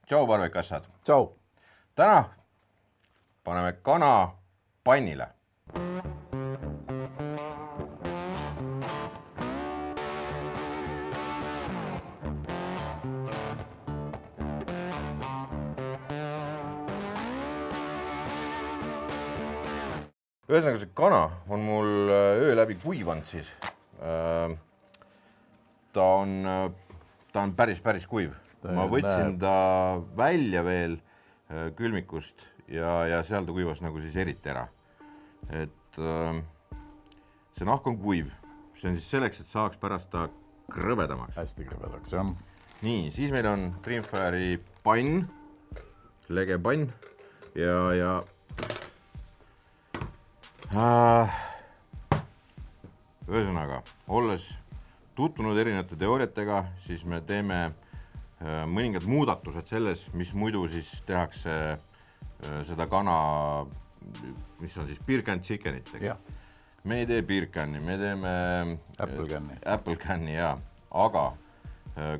Tšau, parvekassad. Tšau. Täna paneme kana pannile. Ühesõnaga, see kana on mul öö läbi kuivanud siis. Ta on päris kuiv. Ma võtsin ta välja veel külmikust ja seal ta kuivas nagu siis eriti ära. Et see nahk on kuiv. See on siis selleks, et saaks pärast ta krõbedamaks. Hästi krõbedaks, jah. Nii, siis meil on Dreamfire'i pann, lege pann ja ühesõnaga, olles tutvunud erinevate teooriatega, siis me teeme mõningad muudatused selles, mis muidu siis tehakse seda kana, mis on siis beer can chickenit. Me ei tee beer can'i, me teeme Apple can'i, jaa. Aga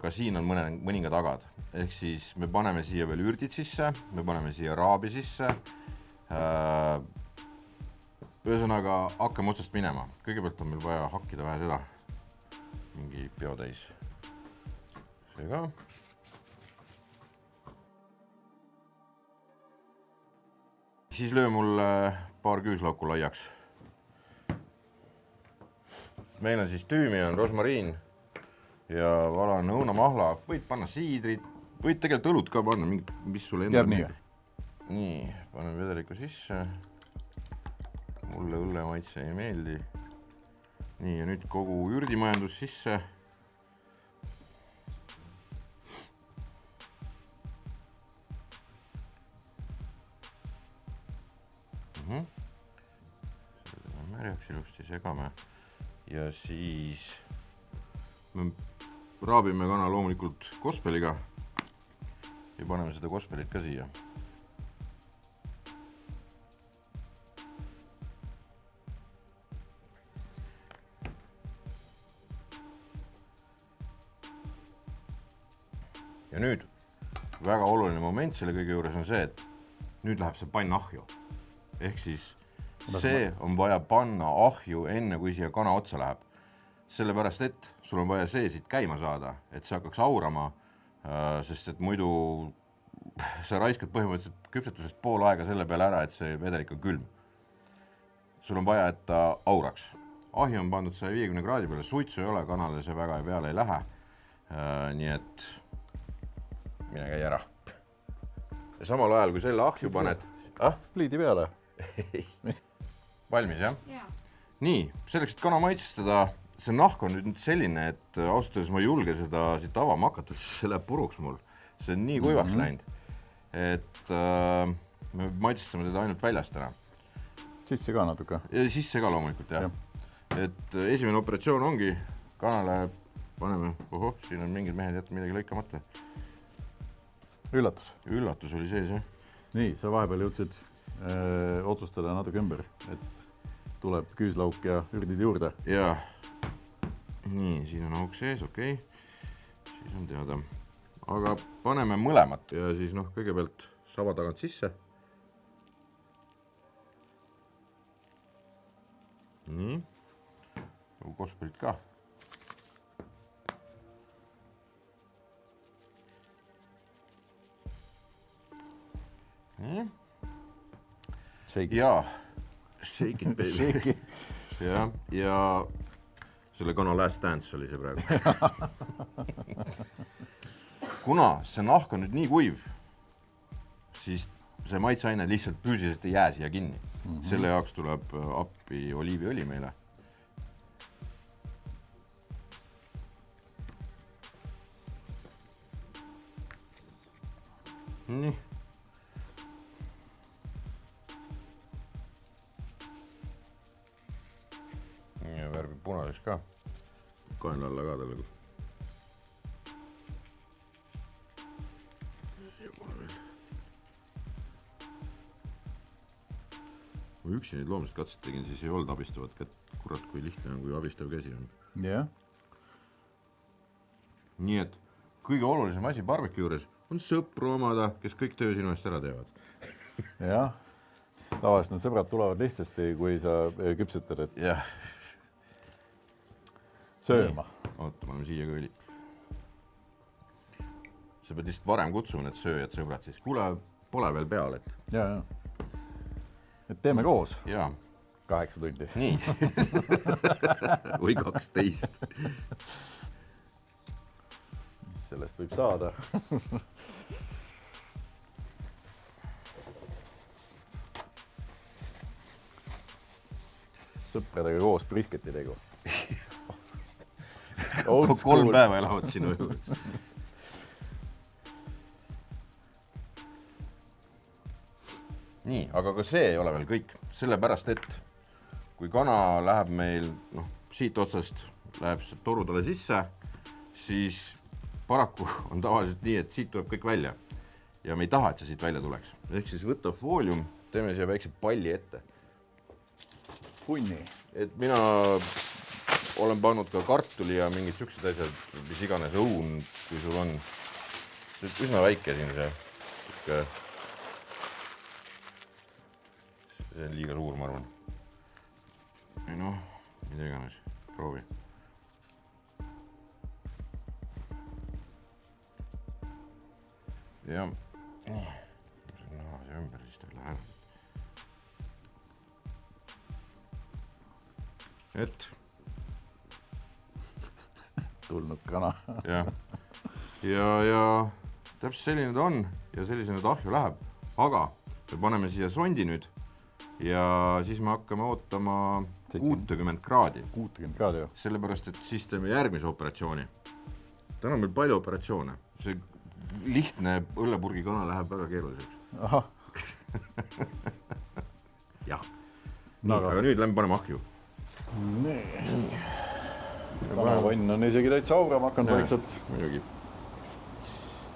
ka siin on mõningad agad. Ehk siis me paneme siia veel ürdid sisse, me paneme siia raabi sisse. Ühesõnaga, hakkame otsast minema. Kõigepealt on meil vaja hakkida vähe seda. Mingi peotäis. See ka. Siis löö mul paar küüslauku laiaks. Meil on siis tüümi, on rosmariin ja valan õunamahla. Võid panna siidrit, võid tegelikult õlut ka panna, mis sulle enda nii. Nii, panen vedeliku sisse. Mulle õlle maitse ei meeldi. Nii, ja nüüd kogu ürdimajandus sisse. Seda märjaks ilusti segame. Ja siis me raabime kana loomulikult kospeliga ja paneme seda kospelit ka siia. Ja nüüd väga oluline moment selle kõige juures on see, et nüüd läheb see pann ahju. Ehk siis see on vaja panna ahju enne, kui siia kana otsa läheb. Sellepärast, et sul on vaja see siit käima saada, et see hakkaks aurama, sest et muidu sa raiskad põhimõtteliselt küpsetusest pool aega selle peale ära, et see vedelik on külm. Sul on vaja, et ta auraks. Ahju on pandud 150 kraadi peale, suitsu ei ole, kanale see väga peale ei lähe. Nii et mine käi ära. Ja samal ajal, kui selle ahju paned... Pliidi peale. Valmis, jah? Nii, selleks, et kana maitsestada, see nahk on nüüd selline, et ausalt ma ei julge seda siit avama hakata, see läheb puruks mul. See on nii kuivaks läinud, et me maitsestame teda ainult väljast täna. Sisse ka natuke? Ja sisse ka loomulikult, jah. Et esimene operatsioon ongi, kanale paneme, siin on mingid mehed jätta midagi lõikamata. Üllatus. Üllatus oli sees, jah. Nii, sa vahepeal jõudsid otsustada natuke ümber, et tuleb küüslauk ja ürdid juurde. Jaa. Nii, siin on auk sees, okei. Siis on teada. Aga paneme mõlemat ja siis kõigepealt saba tagant sisse. Nii. Kospelit ka. Nii. Ja shake it baby. Ja selle kana last dance oli see praegu. Kuna see nahk on nüüd nii kuiv, siis see maitseaine lihtsalt füüsiliselt ei jää siia kinni. Selle jaoks tuleb appi oliiviõli meile. Nii. Ja värvi punaseks ka. Kaenla alla ka talle. Kui üksi neid loomist katset tegin, siis ei olnud abistavat kätt. Kurat, kui lihtne on, kui abistav käsi on. Jah. Nii et kõige olulisem asi barbecue juures on sõpru omada, kes kõik töö sinu eest ära teevad. jah, tavaliselt need sõbrad tulevad lihtsasti, kui sa küpsetad, et jah. sööma. Oota, ma olen siia ka õli. Sa pead lihtsalt varem kutsuma need sööjad sõbrad siis. Kuule, pole veel peal, et... Ja. Et teeme koos. Jaa. 8 tundi. Nii. Või 12. Mis sellest võib saada? Sõpradega koos brisketi tegu. 3 päeva elavad sinu juures. Nii, aga ka see ei ole veel kõik. Sellepärast, et kui kana läheb meil siit otsast, läheb torudele sisse, siis paraku on tavaliselt nii, et siit tuleb kõik välja. Ja me ei taha, et see siit välja tuleks. Ehk siis võtta foolium, teeme siia väikse palli ette. Punni. Et mina olen pannud ka kartuli ja mingid süksed asjad, mis iganes õun, kui sul on. See on üsna väike siin see. See on liiga suur, ma arvan. Ei noh, mida iganes. Proovi. Ja see ümber siis ta läheb. Et tulnud kana. ja täpselt selline ta on ja sellisena ta ahju läheb. Aga me paneme siia sondi nüüd ja siis me hakkame ootama 60 kraadi. 60 kraadi, jah. Sellepärast, et siis teeme järgmise operatsiooni. Täna on meil palju operatsioone. See lihtne õllepurgi kana läheb väga keeruliseks. Aha. jah. Aga nüüd lähme paneme ahju. Nii. Kanavann on isegi täitsa aurama hakanud vaikselt. Muidugi.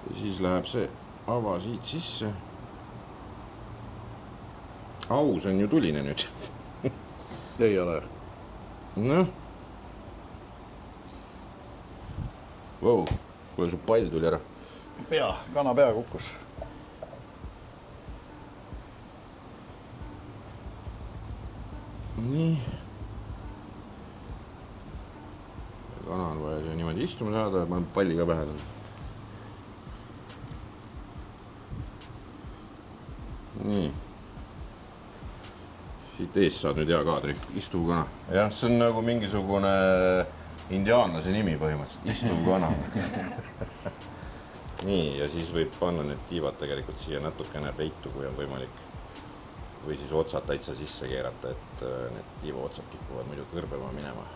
Ja siis läheb see ava siit sisse. Aus on ju tuline nüüd. Ei ole. Noh. Vau, kuule su pall tuli ära. Kana pea kukkus. Nii. Kana on vaja siia niimoodi istuma saada ja panen palli ka pähe. Nii. Siit ees saad nüüd hea kaadri. Istuv kana. Jah, see on nagu mingisugune indiaanlase nimi põhimõtteliselt. Istuv kana. Nii, ja siis võib panna need tiivad tegelikult siia natukene peitu, kui on võimalik. Või siis otsad täitsa sisse keerata, et need tiiva otsad kipuvad muidu kõrbema minema.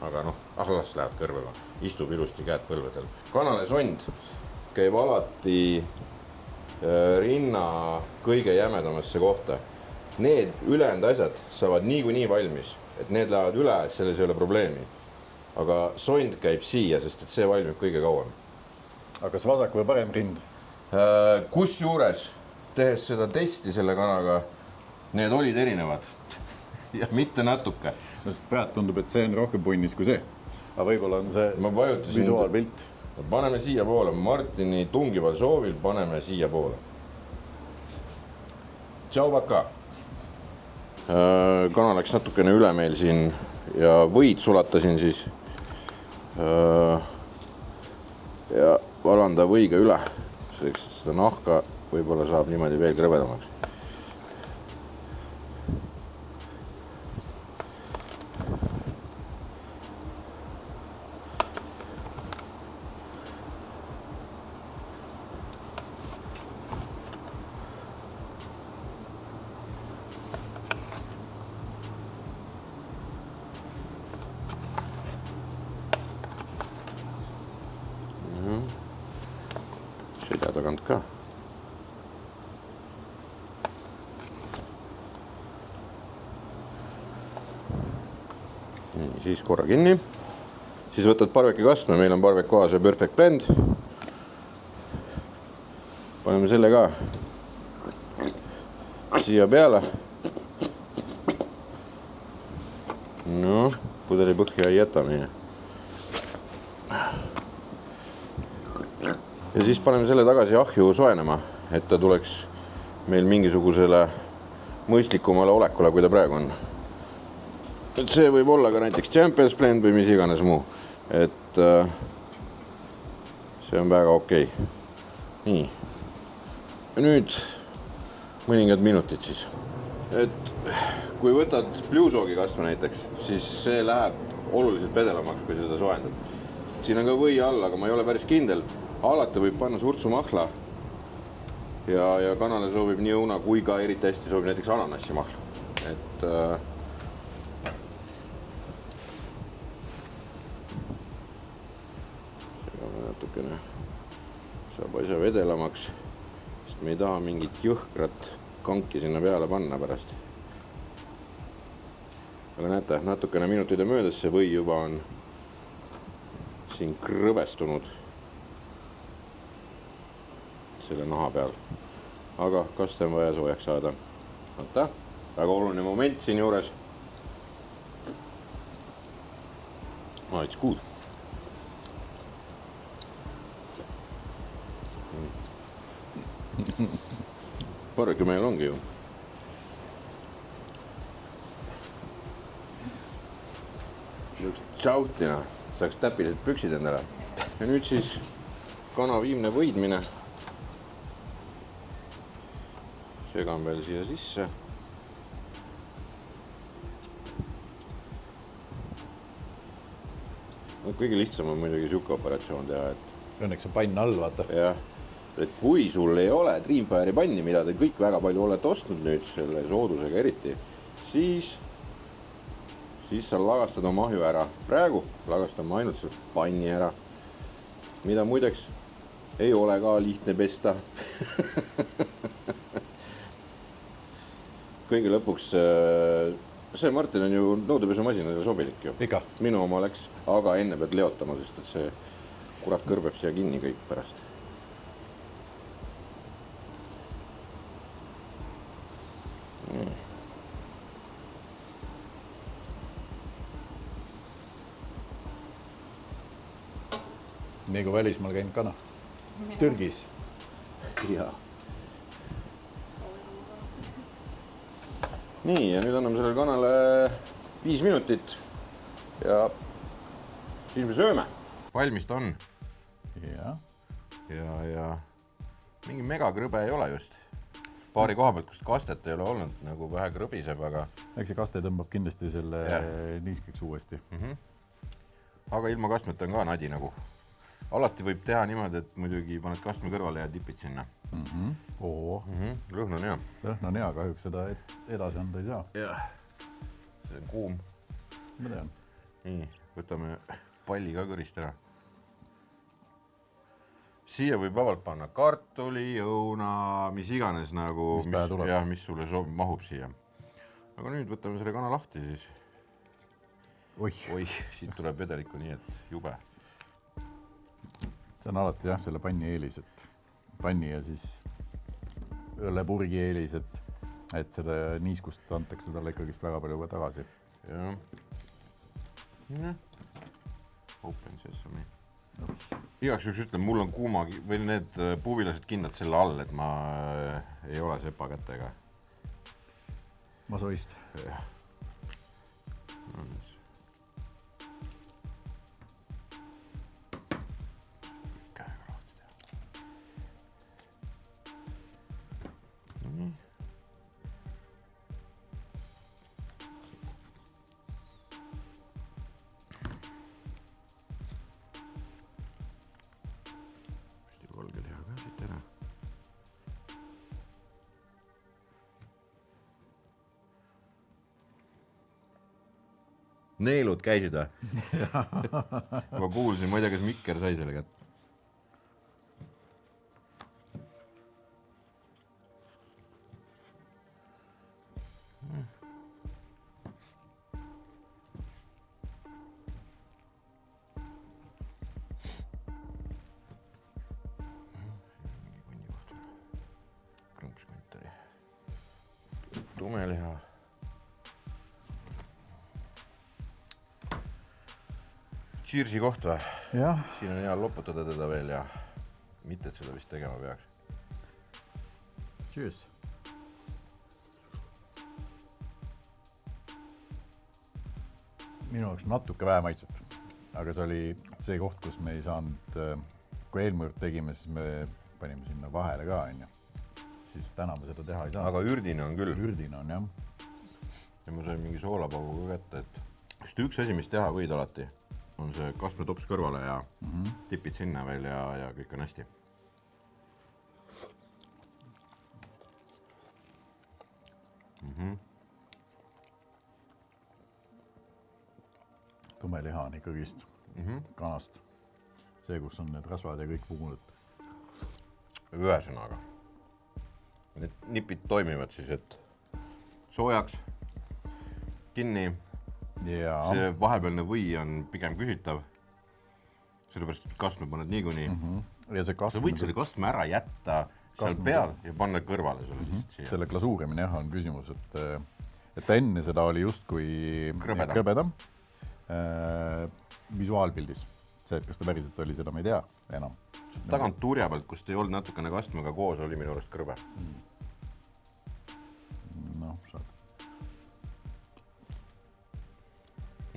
Aga las lähevad kõrbema. Istub ilusti käed põlvedel. Kanale sond käib alati rinna kõige jämedamasse kohta. Need ülejäänud asjad saavad niikuinii valmis, et need lähevad üle, selles ei ole probleemi. Aga sond käib siia, sest et see valmib kõige kauem. Aga kas vasak või parem rind? Kus juures, tehes seda testi selle kanaga, need olid erinevad. Ja mitte natuke. Sest praegu tundub, et see on rohkem punnis kui see. Aga võib-olla on see visuaalpilt. Paneme siia poole. Martini tungival soovil paneme siia poole. Tšau, paka. Kana läks natukene üle meil siin ja võid sulatasin siis. Ja valanda võiga üle. Selleks, et seda nahka võib-olla saab niimoodi veel krõbedamaks. Selja tagant ka. Nii, siis korra kinni. Siis võtad parveki kastme, meil on parvek kohas ja Perfect Blend. Paneme selle ka siia peale. No, pudeli põhja ei jäta meie. ja siis paneme selle tagasi ahju soojenema, et ta tuleks meil mingisugusele mõistlikumale olekule, kui ta praegu on. Et see võib olla ka näiteks Champions Blend või mis iganes muu. Et see on väga okei. Nii. Nüüd mõningad minutid siis. Et kui võtad pliusoogi kastme näiteks, siis see läheb oluliselt vedelamaks, kui seda soojendab. Siin on ka või all, aga ma ei ole päris kindel. Alati võib panna surtsumahla ja kanale soovib nii õuna kui ka eriti hästi soovib näiteks ananassimahla. Et natukene saab asja vedelamaks, sest me ei taha mingit jõhkrat kanki sinna peale panna pärast. Aga näete, natukene minutide möödas see või juba on siin krõvestunud selle naha peal. Aga kaste on vaja soojaks saada. Vaata, väga oluline moment siin juures. It's good. Pargi meil ongi ju. Tšautina, saaks täpilised püksid endale. Ja nüüd siis kana viimne võidmine. Segan veel siia sisse. No, kõige lihtsam on muidugi siuke operatsioon teha, et õnneks on pann all, vaata. jah, et kui sul ei ole Dreamfire'i panni, mida te kõik väga palju olete ostnud nüüd selle soodusega eriti, siis sa lagastad oma ahju ära. Praegu lagastame ainult selle panni ära, mida muideks ei ole ka lihtne pesta. Kõige lõpuks, see Martin on ju nõudepesumasinale sobilik ju. Ikka. Minu oma läks, aga enne pead leotama, sest et see kurat kõrbeb siia kinni kõik pärast. Nii kui välismaal käinud kana. Türgis. Jaa. Nii, ja nüüd anname sellele kanale 5 minutit ja siis me sööme. Valmis ta on. Ja. Ja mingi megakrõbe ei ole just. Paari koha pealt, kust kastet ei ole olnud, nagu vähe krõbiseb, aga Eks see kaste tõmbab kindlasti selle niiskeks uuesti. Aga ilma kastmeta on ka nadi nagu. Alati võib teha niimoodi, et muidugi paned kastme kõrvale ja tipid sinna. Lõhn on hea. Lõhn on hea, kahjuks seda edasi anda ei saa. Jah, see on kuum. Ma tean. Nii, võtame palli ka kõrist ära. Siia võib vabalt panna kartuli, õuna, mis iganes nagu, mis sulle mahub siia. Aga nüüd võtame selle kana lahti siis. Oi, siit tuleb vedelikku nii, et jube. See on alati jah, selle panni eelis, et panni ja siis õllepurgi eelis, et seda niiskust antakse talle ikkagist väga palju tagasi. Jah. Open sesame. Igaks juhuks ütlen, mul on kuuma või need puuvilased kindlad selle all, et ma ei ole sepa kätega. Masoist. Jah. Neelud käisid või? Ma kuulsin, ma ei tea, kas Mikker sai selle kätte. Krõmpskontori. Tumeliha. Cheersi koht või? Jah. Siin on hea loputada teda veel ja mitte, et seda vist tegema peaks. Cheers! Minu jaoks natuke vähe maitset, aga see oli see koht, kus me ei saanud, kui eelmõõrt tegime, siis me panime sinna vahele ka, siis täna me seda teha ei saa. Aga ürdine on küll. Ürdine on, jah. Ja ma sain mingi soolapaugu ka kätte, et just üks asi, mis teha võid alati, on see kastmetops kõrvale ja tipid sinna veel ja kõik on hästi. Tumeliha on ikkagist kanast. See, kus on need rasvad ja kõik pugunad. Ühesõnaga. Need nipid toimivad siis, et soojaks, kinni. Ja. See vahepealne või on pigem küsitav. Sellepärast, et kastme paned niikuni. Ja see kastme... Sa võid selle kastme ära jätta seal peal ja panna kõrvale sulle lihtsalt siia. Selle glasuurimine on küsimus, et enne seda oli just kui krõbedam. Visuaalpildis. See, et kas ta päriselt oli, seda ma ei tea enam. Tagant turja pealt, kus ta ei olnud natukene kastmega koos, oli minu arust krõbe. No, saad.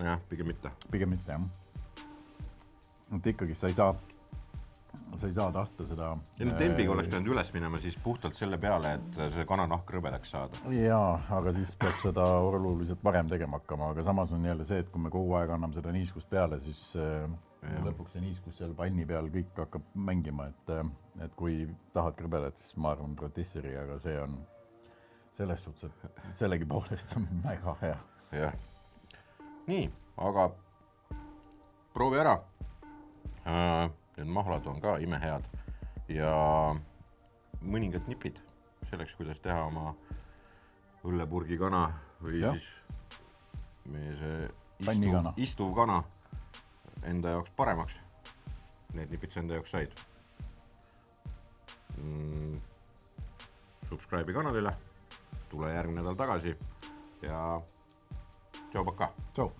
Jah, pigem mitte. Pigem mitte, jah. Et ikkagi sa ei saa tahta seda... Ja tembiga oleks pidanud üles minema siis puhtalt selle peale, et see kananahk krõbedaks saada. Jaa, aga siis peab seda oluliselt varem tegema hakkama, aga samas on jälle see, et kui me kogu aeg anname seda niiskust peale, siis lõpuks see niiskus seal panni peal kõik hakkab mängima, et kui tahad krõbedat, siis ma arvan protisseri, aga see on selles suhtes, et sellegi poolest on väga hea. Jah. Nii, aga proovi ära. Need mahlad on ka imehead ja mõningad nipid selleks, kuidas teha oma õllepurgi kana või ja. Siis meie see istuv kana enda jaoks paremaks. Need nipid sa enda jaoks said. Subscribe'i kanalile, tule järgmine nädal tagasi ja tšau, paka! Tšau!